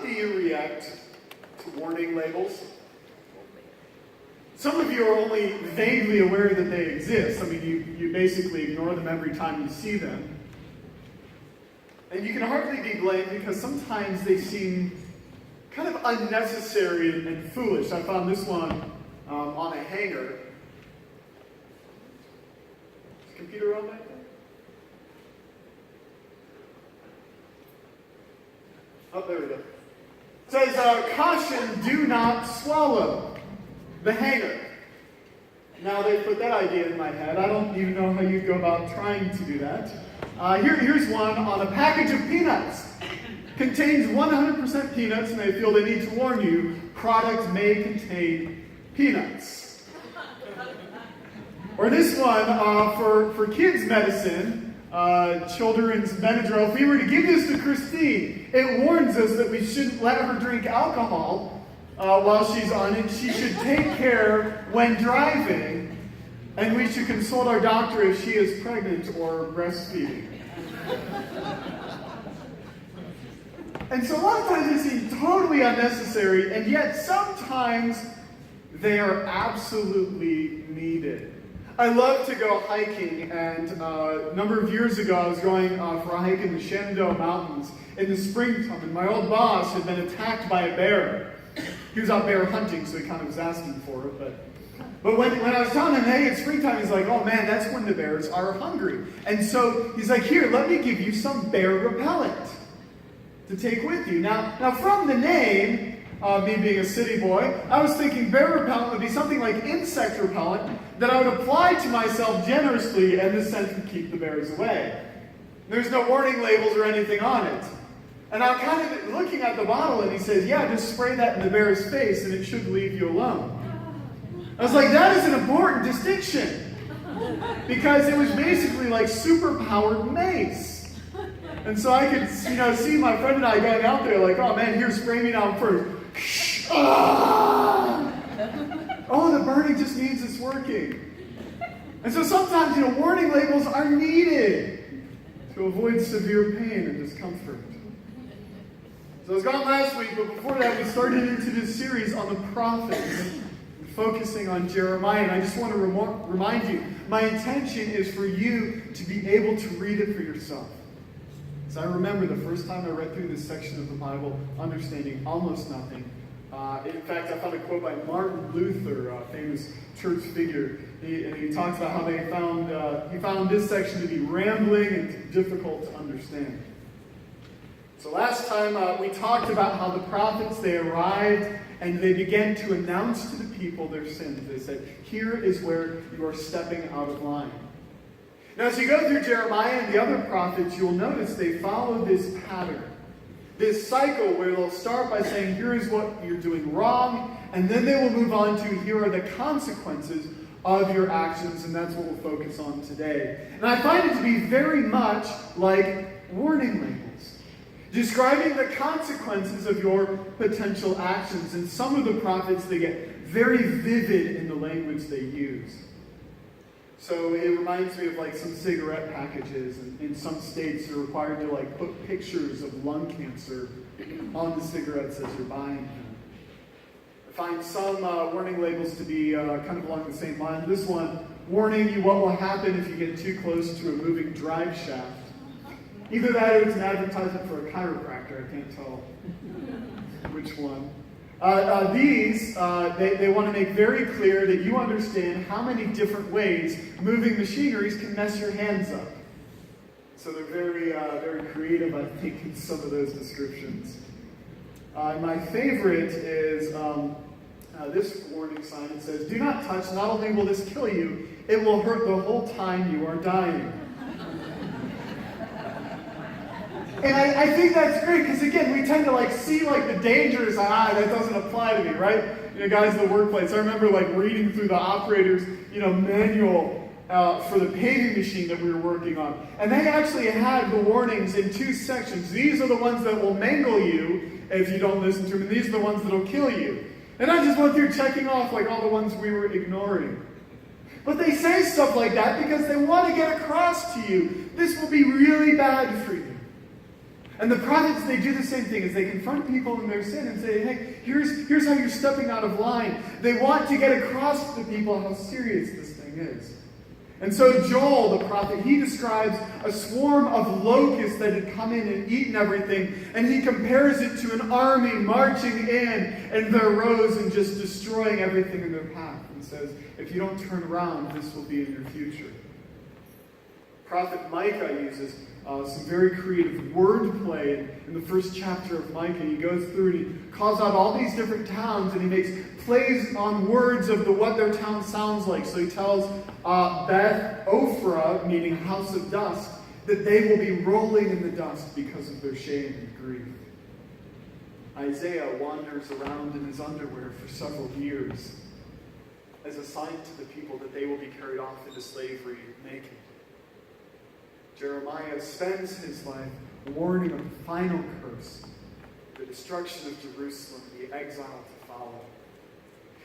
do you react to warning labels? Some of you are only vaguely aware that they exist. I mean, you basically ignore them every time you see them. And you can hardly be blamed because sometimes they seem kind of unnecessary and foolish. I found this one on a hanger. Is the computer on back there? Oh, there we go. It says, caution, do not swallow. The hanger. Now they put that idea in my head. I don't even know how you go about trying to do that. Here's one on a package of peanuts. Contains 100% peanuts, and they feel they need to warn you, product may contain peanuts. Or this one for kids' medicine, children's Benadryl. If we were to give this to Christine, it warns us that we shouldn't let her drink alcohol while she's on it. She should take care when driving, and we should consult our doctor if she is pregnant or breastfeeding. And so a lot of times they seem totally unnecessary, and yet sometimes they are absolutely needed. I love to go hiking, and a number of years ago I was going for a hike in the Shenandoah Mountains in the springtime, and my old boss had been attacked by a bear. He was out bear hunting, so he kind of was asking for it. But when I was telling him, hey, it's springtime, he's like, oh man, that's when the bears are hungry. And so he's like, here, let me give you some bear repellent to take with you. Now from the name, me being a city boy, I was thinking bear repellent would be something like insect repellent that I would apply to myself generously, and the scent would keep the bears away. There's no warning labels or anything on it. And I'm kind of looking at the bottle, and he says, yeah, just spray that in the bear's face, and it should leave you alone. I was like, that is an important distinction. Because it was basically like super-powered mace. And so I could, see my friend and I going out there like, oh man, here, spray me down first. Oh, the burning just means it's working. And so sometimes, warning labels are needed to avoid severe pain and discomfort. So I was gone last week, but before that we started into this series on the prophets, focusing on Jeremiah. And I just want to remind you, my intention is for you to be able to read it for yourself. So I remember the first time I read through this section of the Bible, understanding almost nothing. In fact, I found a quote by Martin Luther, a famous church figure. He talks about how he found this section to be rambling and difficult to understand. So last time we talked about how the prophets, they arrived and they began to announce to the people their sins. They said, here is where you are stepping out of line. Now as you go through Jeremiah and the other prophets, you'll notice they follow this pattern. This cycle where they'll start by saying, here is what you're doing wrong, and then they will move on to, here are the consequences of your actions, and that's what we'll focus on today. And I find it to be very much like warning labels, describing the consequences of your potential actions. And some of the prophets, they get very vivid in the language they use. So it reminds me of like some cigarette packages, and in some states you're required to like put pictures of lung cancer on the cigarettes as you're buying them. I find some warning labels to be kind of along the same line. This one, warning you what will happen if you get too close to a moving drive shaft. Either that or it's an advertisement for a chiropractor. I can't tell which one. They want to make very clear that you understand how many different ways moving machineries can mess your hands up. So they're very creative, I think, in some of those descriptions. My favorite is this warning sign. It says, do not touch, not only will this kill you, it will hurt the whole time you are dying. And I think that's great, because again, we tend to see the dangers, that doesn't apply to me, right? Guys in the workplace, I remember reading through the operator's, manual for the paving machine that we were working on. And they actually had the warnings in two sections. These are the ones that will mangle you if you don't listen to them, and these are the ones that will kill you. And I just went through checking off all the ones we were ignoring. But they say stuff like that because they want to get across to you, this will be really bad for you. And the prophets, they do the same thing as they confront people in their sin and say, hey, here's how you're stepping out of line. They want to get across to the people how serious this thing is. And so Joel, the prophet, he describes a swarm of locusts that had come in and eaten everything, and he compares it to an army marching in in their rows and just destroying everything in their path. And says, if you don't turn around, this will be in your future. Prophet Micah uses some very creative wordplay in the first chapter of Micah. He goes through and he calls out all these different towns, and he makes plays on words of what their town sounds like. So he tells Beth Ophrah, meaning house of dust, that they will be rolling in the dust because of their shame and grief. Isaiah wanders around in his underwear for several years as a sign to the people that they will be carried off into slavery naked. Jeremiah spends his life warning of the final curse, the destruction of Jerusalem, the exile to follow.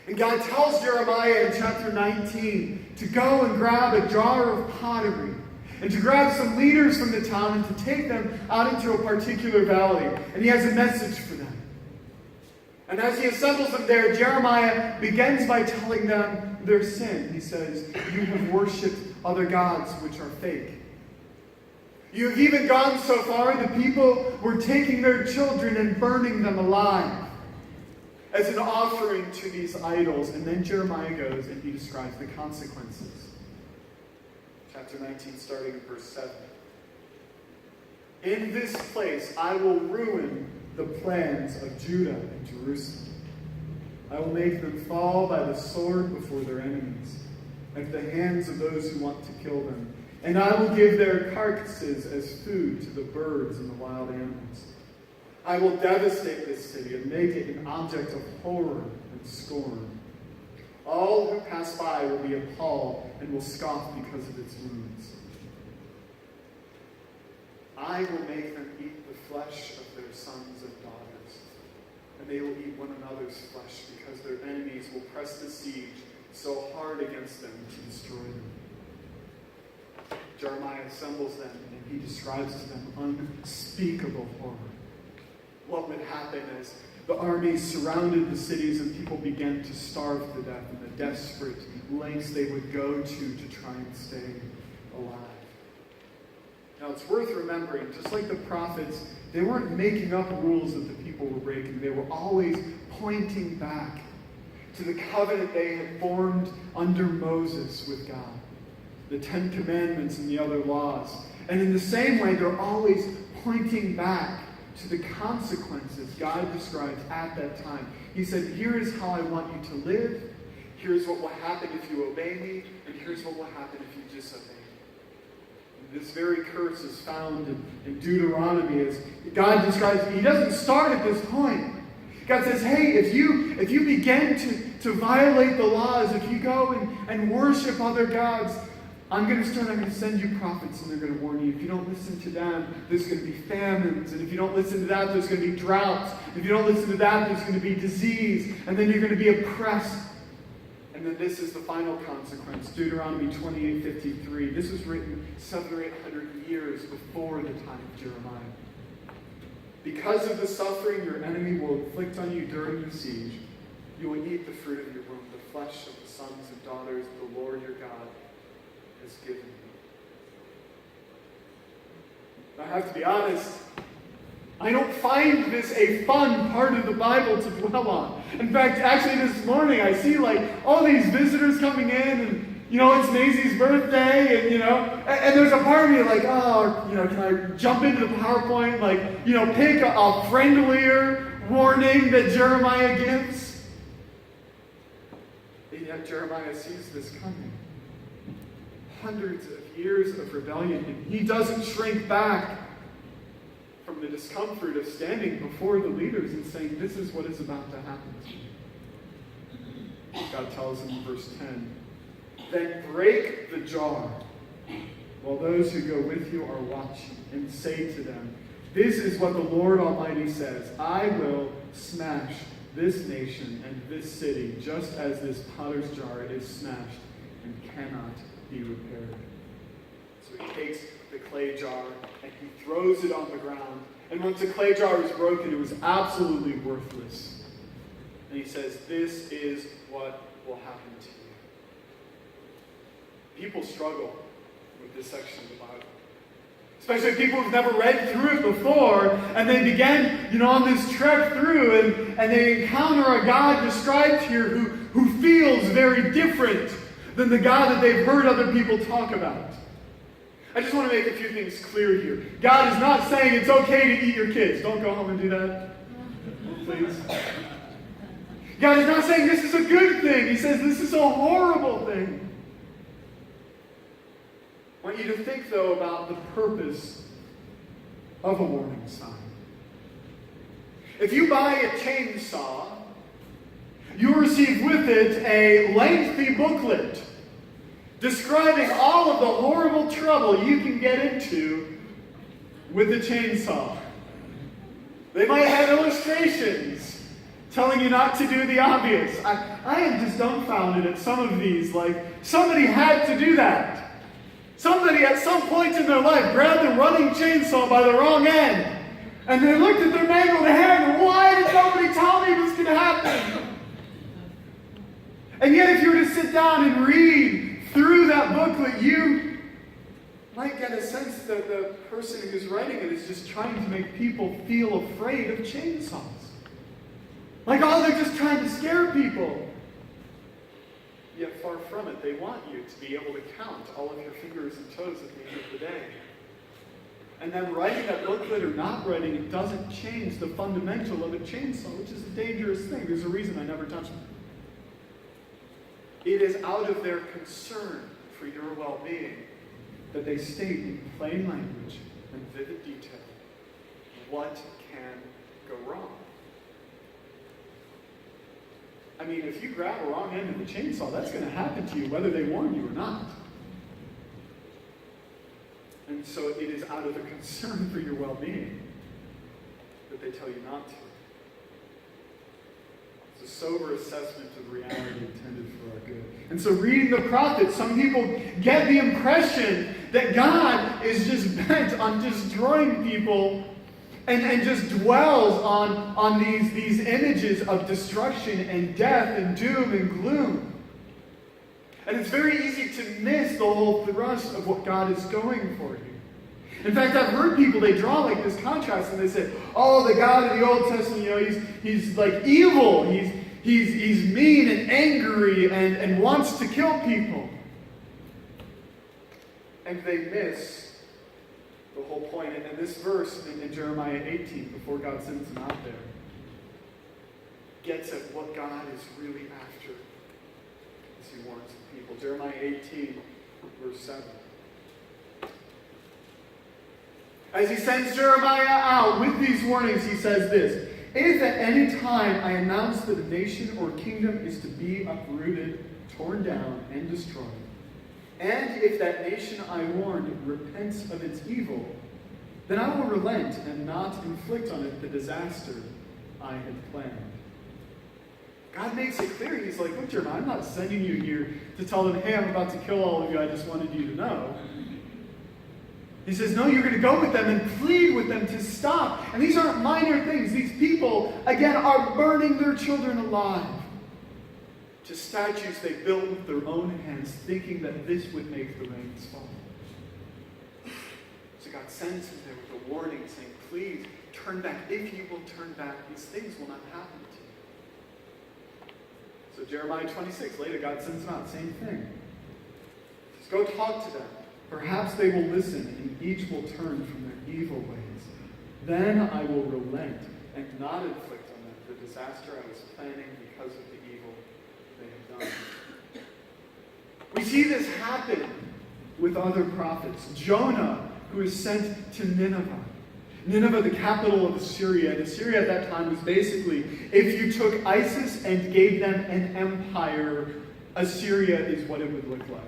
And God tells Jeremiah in chapter 19 to go and grab a jar of pottery and to grab some leaders from the town and to take them out into a particular valley. And he has a message for them. And as he assembles them there, Jeremiah begins by telling them their sin. He says, you have worshipped other gods which are fake. You have even gone so far, the people were taking their children and burning them alive as an offering to these idols. And then Jeremiah goes and he describes the consequences. Chapter 19, starting in verse 7. In this place I will ruin the plans of Judah and Jerusalem. I will make them fall by the sword before their enemies, at the hands of those who want to kill them. And I will give their carcasses as food to the birds and the wild animals. I will devastate this city and make it an object of horror and scorn. All who pass by will be appalled and will scoff because of its wounds. I will make them eat the flesh of their sons and daughters, and they will eat one another's flesh because their enemies will press the siege so hard against them to destroy them. Jeremiah assembles them and he describes to them unspeakable horror. What would happen as the armies surrounded the cities and people began to starve to death, and the desperate lengths they would go to try and stay alive. Now it's worth remembering, just like the prophets, they weren't making up rules that the people were breaking. They were always pointing back to the covenant they had formed under Moses with God. The Ten Commandments and the other laws. And in the same way, they're always pointing back to the consequences God described at that time. He said, here is how I want you to live. Here's what will happen if you obey me. And here's what will happen if you disobey me. And this very curse is found in Deuteronomy as God describes it. He doesn't start at this point. God says, hey, if you begin to violate the laws, if you go and worship other gods, I'm going to send you prophets, and they're going to warn you. If you don't listen to them, there's going to be famines. And if you don't listen to that, there's going to be droughts. If you don't listen to that, there's going to be disease. And then you're going to be oppressed. And then this is the final consequence. Deuteronomy 28:53. This was written 700 or 800 years before the time of Jeremiah. Because of the suffering your enemy will inflict on you during the siege, you will eat the fruit of your womb, the flesh of the sons and daughters of the Lord your God has given you. I have to be honest, I don't find this a fun part of the Bible to dwell on. In fact, actually this morning I see all these visitors coming in, and it's Maisie's birthday, and there's a part of me can I jump into the PowerPoint, pick a friendlier warning that Jeremiah gives? And yet Jeremiah sees this coming. Hundreds of years of rebellion, and he doesn't shrink back from the discomfort of standing before the leaders and saying, this is what is about to happen to you. God tells him in verse 10, then break the jar while those who go with you are watching, and say to them, this is what the Lord Almighty says, I will smash this nation and this city just as this potter's jar is smashed and cannot be repaired. So he takes the clay jar and he throws it on the ground. And once the clay jar was broken, it was absolutely worthless. And he says, this is what will happen to you. People struggle with this section of the Bible. Especially people who've never read through it before, and they begin, on this trek through, and they encounter a God described here who feels very different than the God that they've heard other people talk about. I just want to make a few things clear here. God is not saying it's okay to eat your kids. Don't go home and do that, please. God is not saying this is a good thing. He says this is a horrible thing. I want you to think, though, about the purpose of a warning sign. If you buy a chainsaw, you receive with it a lengthy booklet describing all of the horrible trouble you can get into with a chainsaw. They might have illustrations telling you not to do the obvious. I am just dumbfounded at some of these. Like, somebody had to do that. Somebody at some point in their life grabbed a running chainsaw by the wrong end, and they looked at their mangled hand, and why did nobody tell me this could happen? And yet if you were to sit down and read through that booklet, you might get a sense that the person who's writing it is just trying to make people feel afraid of chainsaws. Like, they're just trying to scare people. Yet far from it, they want you to be able to count all of your fingers and toes at the end of the day. And then writing that booklet or not writing it doesn't change the fundamental of a chainsaw, which is a dangerous thing. There's a reason I never touch them. It is out of their concern for your well-being that they state in plain language and vivid detail what can go wrong. I mean, if you grab a wrong end of the chainsaw, that's going to happen to you whether they warn you or not. And so it is out of a concern for your well-being that they tell you not to. It's a sober assessment of reality intended for our good. And so reading the prophets, some people get the impression that God is just bent on destroying people and just dwells on these images of destruction and death and doom and gloom. And it's very easy to miss the whole thrust of what God is going for here. In fact, I've heard people, they draw like this contrast and they say, the God of the Old Testament, he's like evil, he's mean and angry and wants to kill people. And they miss the whole point. And this verse in Jeremiah 18, before God sends them out there, gets at what God is really after as he warns the people. Jeremiah 18, verse 7. As he sends Jeremiah out with these warnings, he says this: if at any time I announce that a nation or kingdom is to be uprooted, torn down, and destroyed, and if that nation I warned repents of its evil, then I will relent and not inflict on it the disaster I had planned. God makes it clear. He's like, look, Jeremiah, I'm not sending you here to tell them, hey, I'm about to kill all of you. I just wanted you to know. He says, no, you're going to go with them and plead with them to stop. And these aren't minor things. These people, again, are burning their children alive to statues they built with their own hands, thinking that this would make the rains fall. So God sends him there with a warning saying, please turn back. If you will turn back, these things will not happen to you. So Jeremiah 26, later God sends them out, same thing. Just go talk to them. Perhaps they will listen, and each will turn from their evil ways. Then I will relent and not inflict on them the disaster I was planning because of the evil they have done. We see this happen with other prophets. Jonah, who is sent to Nineveh. Nineveh, the capital of Assyria. And Assyria at that time was basically, if you took ISIS and gave them an empire, Assyria is what it would look like.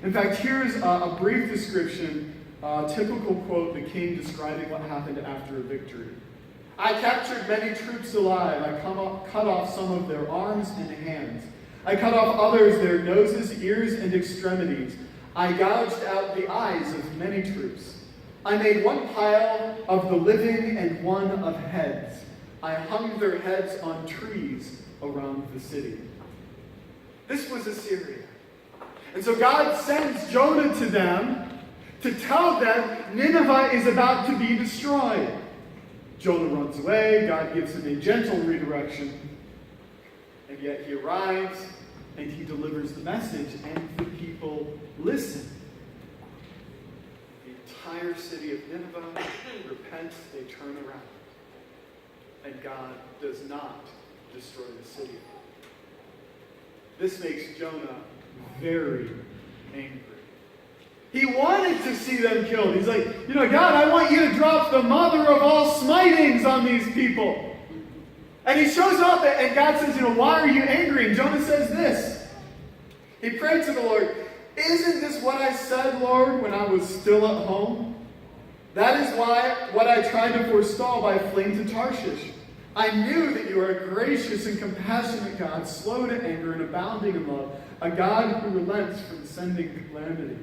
In fact, here's a brief description, a typical quote, the king describing what happened after a victory. I captured many troops alive. I cut off some of their arms and hands. I cut off others their noses, ears, and extremities. I gouged out the eyes of many troops. I made one pile of the living and one of heads. I hung their heads on trees around the city. This was Assyria. And so God sends Jonah to them to tell them Nineveh is about to be destroyed. Jonah runs away. God gives him a gentle redirection. And yet he arrives and he delivers the message, and the people listen. The entire city of Nineveh repents, they turn around. And God does not destroy the city. This makes Jonah very angry. He wanted to see them killed. He's like, God, I want you to drop the mother of all smitings on these people. And he shows up and God says, why are you angry? And Jonah says this. He prayed to the Lord, isn't this what I said, Lord, when I was still at home? That is what I tried to forestall by fleeing to Tarshish. I knew that you are a gracious and compassionate God, slow to anger and abounding in love, a God who relents from sending calamity.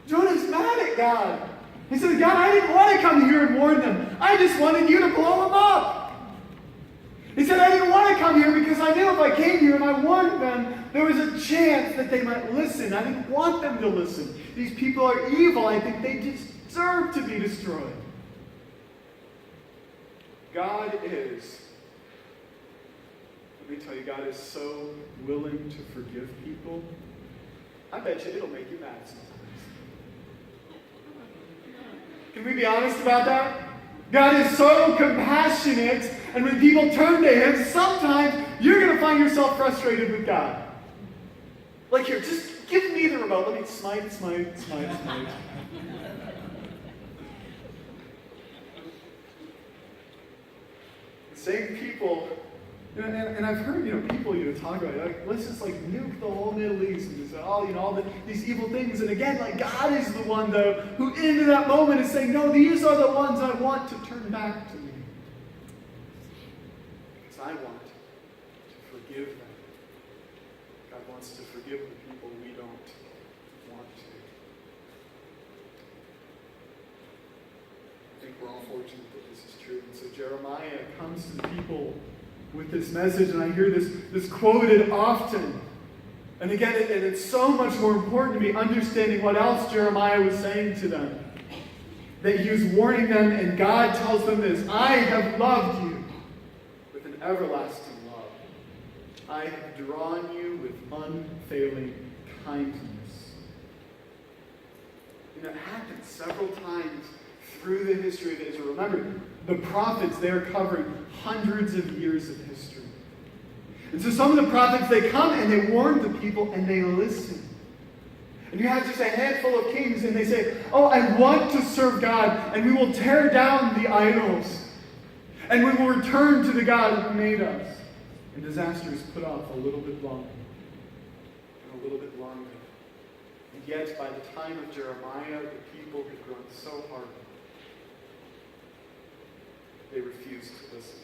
Jonah's mad at God. He says, God, I didn't want to come here and warn them. I just wanted you to blow them up. He said, I didn't want to come here because I knew if I came here and I warned them, there was a chance that they might listen. I didn't want them to listen. These people are evil. I think they deserve to be destroyed. God is, let me tell you, God is so willing to forgive people. I bet you it'll make you mad sometimes. Can we be honest about that? God is so compassionate, and when people turn to Him, sometimes you're going to find yourself frustrated with God. Like, here, just give me the remote. Let me smite. The same people, and I've heard, people, talk about it. Like, let's just, nuke the whole Middle East and just, all these evil things. And again, God is the one, though, who in that moment is saying, no, these are the ones I want to turn back to me. Because I want to forgive them. God wants to forgive the people we don't want to. I think we're all fortunate that this is true. And so Jeremiah comes to the people with this message, and I hear this quoted often. And again, it's so much more important to me understanding what else Jeremiah was saying to them. That he was warning them, and God tells them this, I have loved you with an everlasting love. I have drawn you with unfailing kindness. And it happens several times through the history of Israel. Remember, the prophets, they're covering hundreds of years of history. And so some of the prophets, they come and they warn the people and they listen. And you have just a handful of kings and they say, I want to serve God, and we will tear down the idols. And we will return to the God who made us. And disaster is put off a little bit longer. And a little bit longer. And yet, by the time of Jeremiah, the people had grown so hardened. They refused to listen.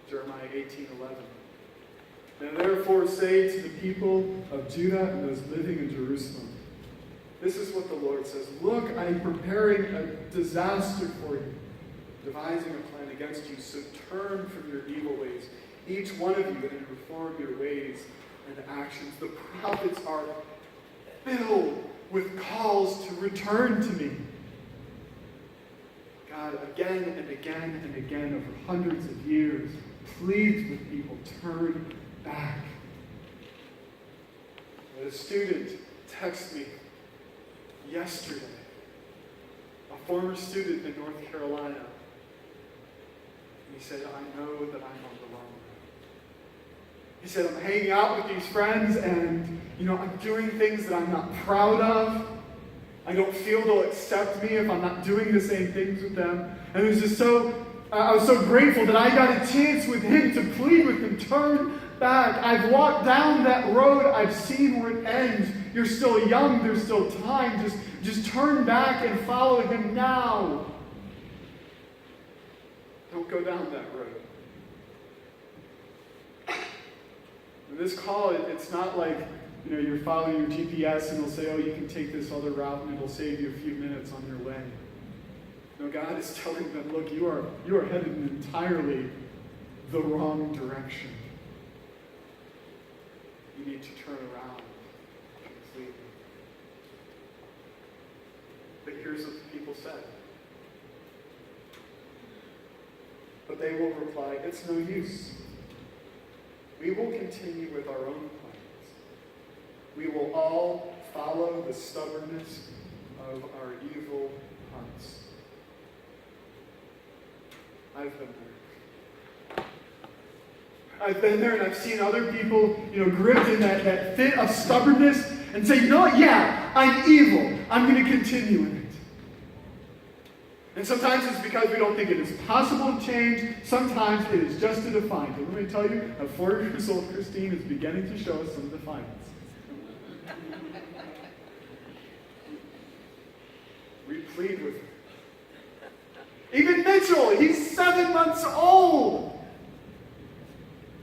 Jeremiah 18:11. Now therefore say to the people of Judah and those living in Jerusalem, this is what the Lord says, look, I am preparing a disaster for you, devising a plan against you, so turn from your evil ways, each one of you, and reform your ways and actions. The prophets are filled with calls to return to me. God, again and again and again, over hundreds of years, pleads with people, turn back. I had a student text me yesterday, a former student in North Carolina, and he said, I know that I'm on the wrong road. He said, I'm hanging out with these friends, and, I'm doing things that I'm not proud of. I don't feel they'll accept me if I'm not doing the same things with them. And it was just I was so grateful that I got a chance with him to plead with him, turn back. I've walked down that road. I've seen where it ends. You're still young. There's still time. Just turn back and follow him now. Don't go down that road. And this call, it's not like you're following your GPS and it'll say, oh, you can take this other route and it'll save you a few minutes on your way. No, God is telling them, look, you are headed in entirely the wrong direction. You need to turn around completely. But here's what the people said. But they will reply, it's no use. We will continue with our own plans. We will all follow the stubbornness of our evil hearts. I've been there and I've seen other people, gripped in that fit of stubbornness and say, yeah, I'm evil. I'm going to continue in it. And sometimes it's because we don't think it is possible to change. Sometimes it is just a defiance. And let me tell you, at 4 years old, Christine is beginning to show us some defiance. We plead with her. Even Mitchell, he's 7 months old.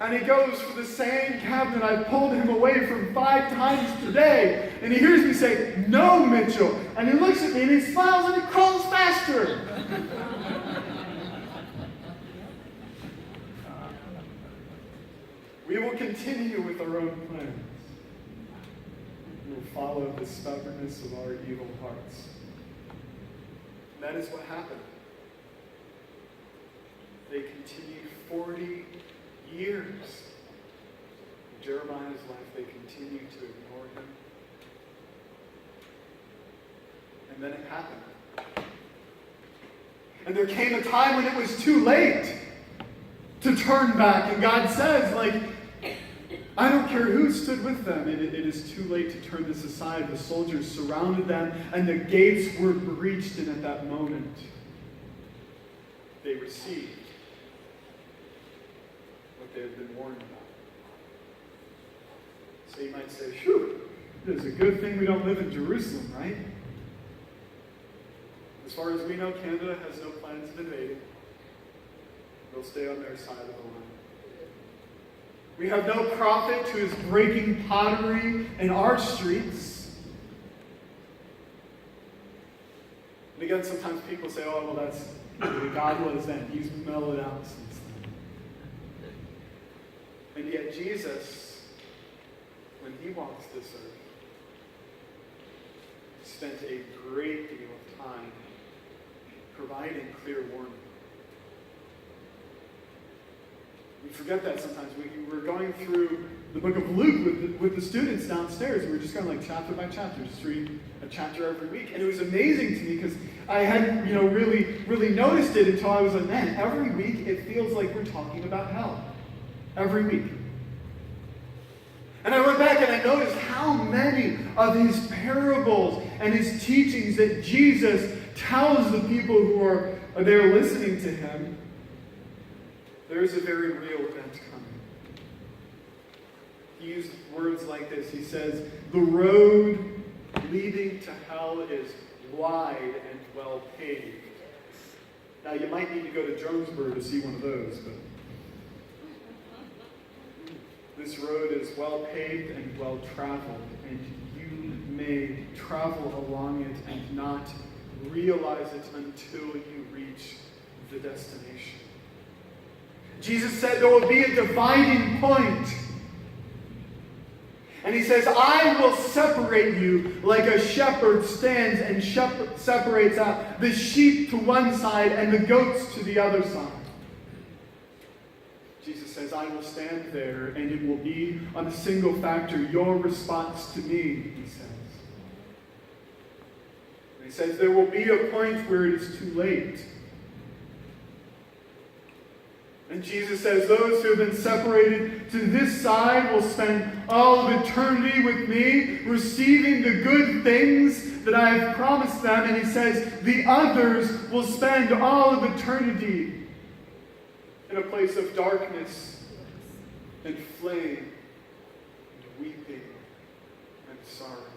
And he goes for the same cabinet I pulled him away from 5 times today. And he hears me say, no, Mitchell. And he looks at me and he smiles and he crawls faster. We will continue with our own plans. We will follow the stubbornness of our evil hearts. And that is what happened. They continued 40 years. In Jeremiah's life, they continued to ignore him. And then it happened. And there came a time when it was too late to turn back. And God says, I don't care who stood with them. It is too late to turn this aside. The soldiers surrounded them, and the gates were breached. And at that moment, they received what they had been warned about. So you might say, phew, it is a good thing we don't live in Jerusalem, right? As far as we know, Canada has no plans of invading. They'll stay on their side of the line. We have no prophet who is breaking pottery in our streets. And again, sometimes people say, oh, well, that's God was then. He's mellowed out since then. And yet Jesus, when he walked this earth, spent a great deal of time providing clear warning. We forget that sometimes. We're going through the book of Luke with the students downstairs. We're just kind of chapter by chapter, just read a chapter every week. And it was amazing to me because I hadn't, really noticed it until I was like, man, every week it feels like we're talking about hell. Every week. And I went back and I noticed how many of his parables and his teachings that Jesus tells the people who are there listening to him, there is a very real event coming. He used words like this. He says, the road leading to hell is wide and well paved. Now, you might need to go to Jonesboro to see one of those, but this road is well paved and well traveled, and you may travel along it and not realize it until you reach the destination. Jesus said there will be a dividing point. And he says, I will separate you like a shepherd stands and separates out the sheep to one side and the goats to the other side. Jesus says, I will stand there and it will be on a single factor, your response to me, he says. And he says, there will be a point where it is too late. And Jesus says, those who have been separated to this side will spend all of eternity with me, receiving the good things that I have promised them. And he says, the others will spend all of eternity in a place of darkness and flame and weeping and sorrow.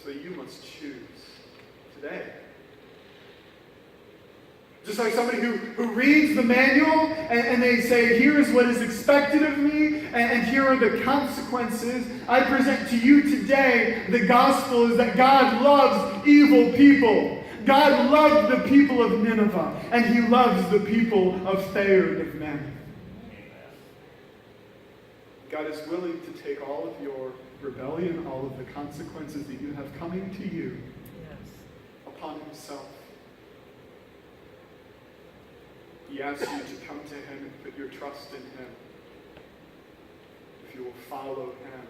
So you must choose today. Just like somebody who reads the manual and they say, here is what is expected of me, and here are the consequences. I present to you today the gospel is that God loves evil people. God loved the people of Nineveh, and he loves the people of Thayard of Men. God is willing to take all of your rebellion, all of the consequences that you have coming to you upon himself. He asks you to come to him and put your trust in him. If you will follow him,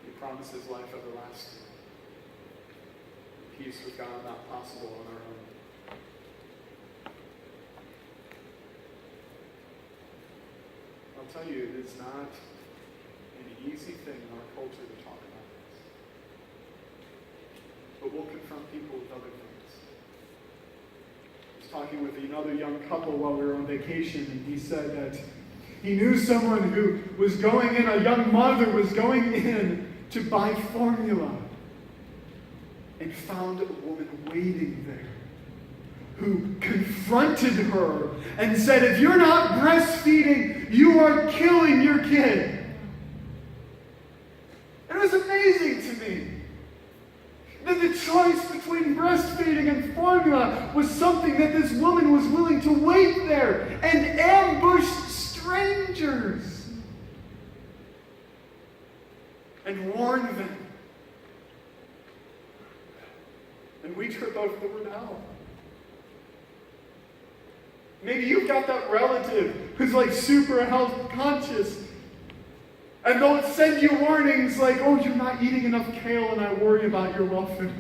he promises life everlasting. Peace with God not possible on our own. I'll tell you, it is not an easy thing in our culture to talk about this. But we'll confront people with other things. I was talking with another young couple while we were on vacation, and he said that he knew someone who was going in, a young mother was going in to buy formula, and found a woman waiting there who confronted her and said, if you're not breastfeeding, you are killing your kid. It was amazing to me that the choice between breastfeeding and formula was something that this woman was willing to wait there and ambush strangers and warn them. And we trip over the word hell. Maybe you've got that relative who's like super health conscious. And they'll send you warnings like, oh, you're not eating enough kale and I worry about your welfare.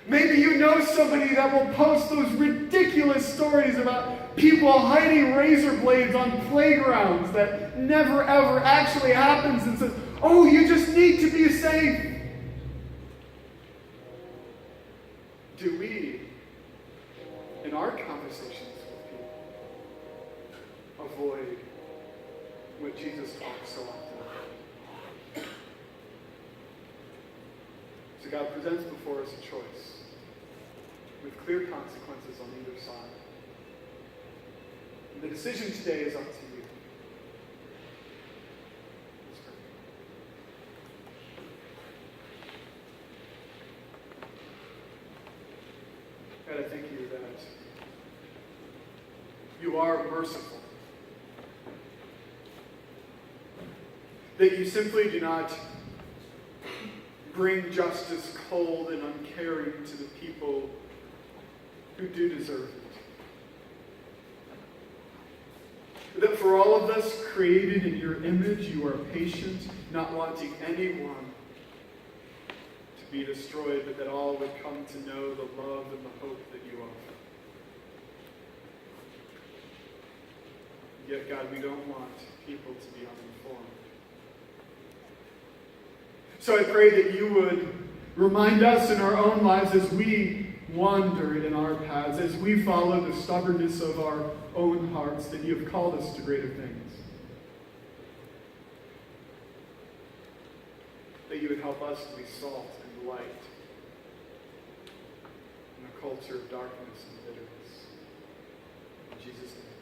Maybe you know somebody that will post those ridiculous stories about people hiding razor blades on playgrounds that never ever actually happens and says, oh, you just need to be safe. Do we, in our conversations with people, avoid what Jesus talks so often about? So God presents before us a choice with clear consequences on either side. And the decision today is up to you. Let's pray. God, I thank you that you are merciful. That you simply do not bring justice cold and uncaring to the people who do deserve it. That for all of us created in your image, you are patient, not wanting anyone to be destroyed, but that all would come to know the love and the hope that you offer. Yet, God, we don't want people to be uninformed. So I pray that you would remind us in our own lives as we wander in our paths, as we follow the stubbornness of our own hearts, that you have called us to greater things. That you would help us to be salt and light in a culture of darkness and bitterness. In Jesus' name.